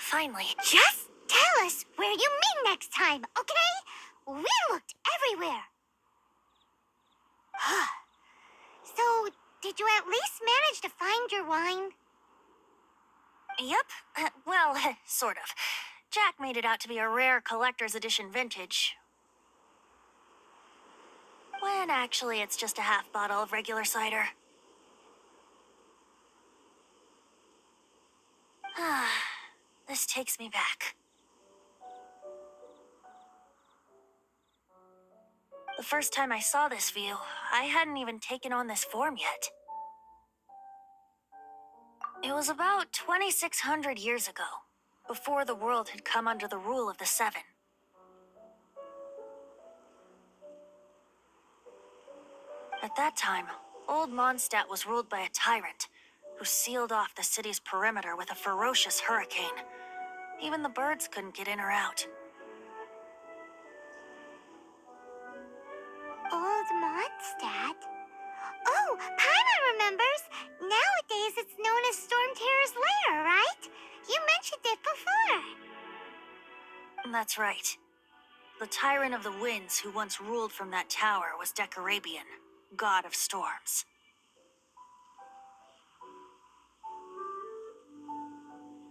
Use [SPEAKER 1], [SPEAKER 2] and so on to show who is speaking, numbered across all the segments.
[SPEAKER 1] finally.
[SPEAKER 2] Just tell us where you meet next time, okay? We looked everywhere. So, did you at least manage to find your wine?
[SPEAKER 1] Yep. Well, sort of. Jack made it out to be a rare collector's edition vintage. When actually it's just a half bottle of regular cider. This takes me back. The first time I saw this view, I hadn't even taken on this form yet. It was about 2,600 years ago, before the world had come under the rule of the Seven. At that time, old Mondstadt was ruled by a tyrant who sealed off the city's perimeter with a ferocious hurricane. Even the birds couldn't get in or out.
[SPEAKER 2] Old Mondstadt? Oh, Paimon remembers! Nowadays it's known as Storm Terror's lair, right? You mentioned it before.
[SPEAKER 1] That's right. The tyrant of the winds who once ruled from that tower was Decarabian, god of storms.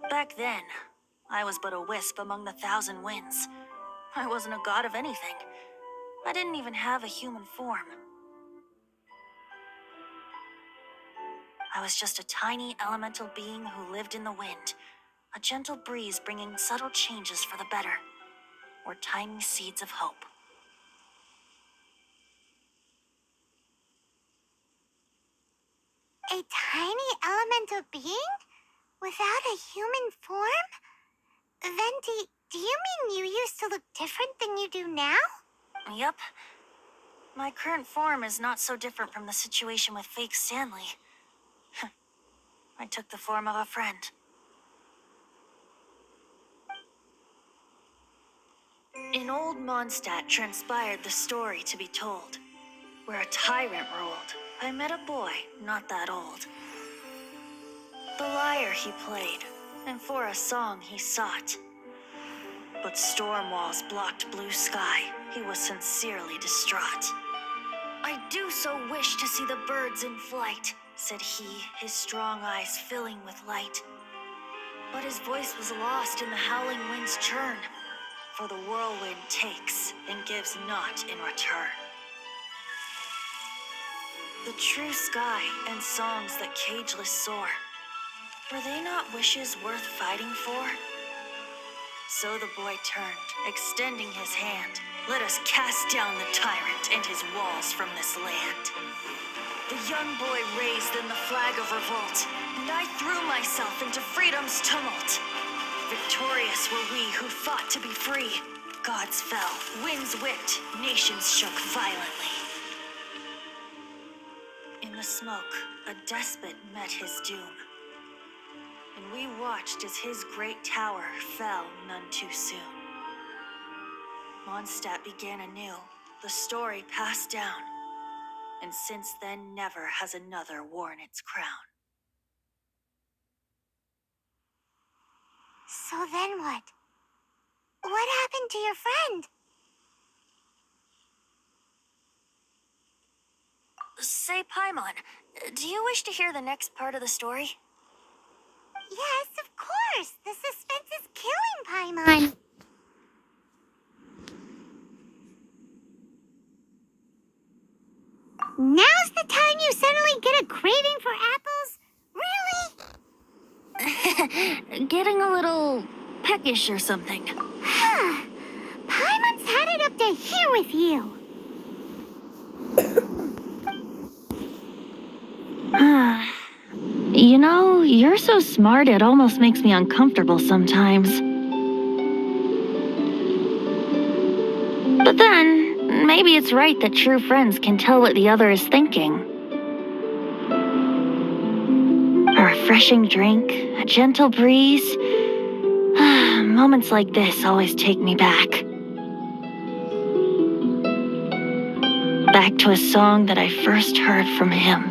[SPEAKER 1] Back then, I was but a wisp among the thousand winds. I wasn't a god of anything. I didn't even have a human form. I was just a tiny elemental being who lived in the wind, a gentle breeze bringing subtle changes for the better, or tiny seeds of hope.
[SPEAKER 2] A tiny elemental being? Without a human form? Venti, do you mean you used to look different than you do now?
[SPEAKER 1] Yup. My current form is not so different from the situation with fake Stanley. I took the form of a friend. In old Mondstadt transpired the story to be told. Where a tyrant ruled, I met a boy not that old. The lyre he played, and for a song he sought. But storm walls blocked blue sky, he was sincerely distraught. I do so wish to see the birds in flight, said he, his strong eyes filling with light. But his voice was lost in the howling wind's churn, for the whirlwind takes and gives not in return. The true sky and songs that cageless soar, were they not wishes worth fighting for? So the boy turned, extending his hand. Let us cast down the tyrant and his walls from this land. The young boy raised then the flag of revolt, and I threw myself into freedom's tumult. Victorious were we who fought to be free. Gods fell, winds whipped, nations shook violently. In the smoke, a despot met his doom, and we watched as his great tower fell none too soon. Mondstadt began anew, the story passed down, and since then never has another worn its crown.
[SPEAKER 2] So then what? What happened to your friend?
[SPEAKER 1] Say, Paimon, do you wish to hear the next part of the story?
[SPEAKER 2] Yes, of course. The suspense is killing Paimon. Now's the time you suddenly get a craving for apples? Really?
[SPEAKER 1] Getting a little peckish or something.
[SPEAKER 2] Paimon's had it up to here with you.
[SPEAKER 1] You know, you're so smart it almost makes me uncomfortable sometimes. But then, maybe it's right that true friends can tell what the other is thinking. A refreshing drink, a gentle breeze. Moments like this always take me back. Back to a song that I first heard from him.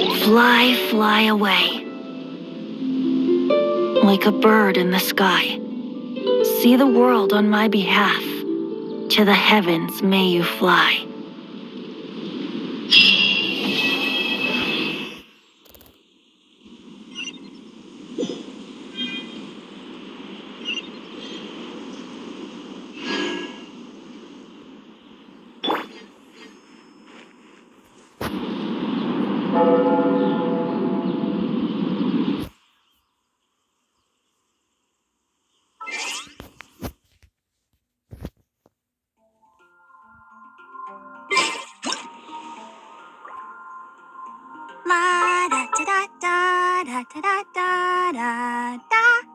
[SPEAKER 1] Fly, fly away. Like a bird in the sky. See the world on my behalf. To the heavens may you fly.
[SPEAKER 2] La da da da da da da da da da.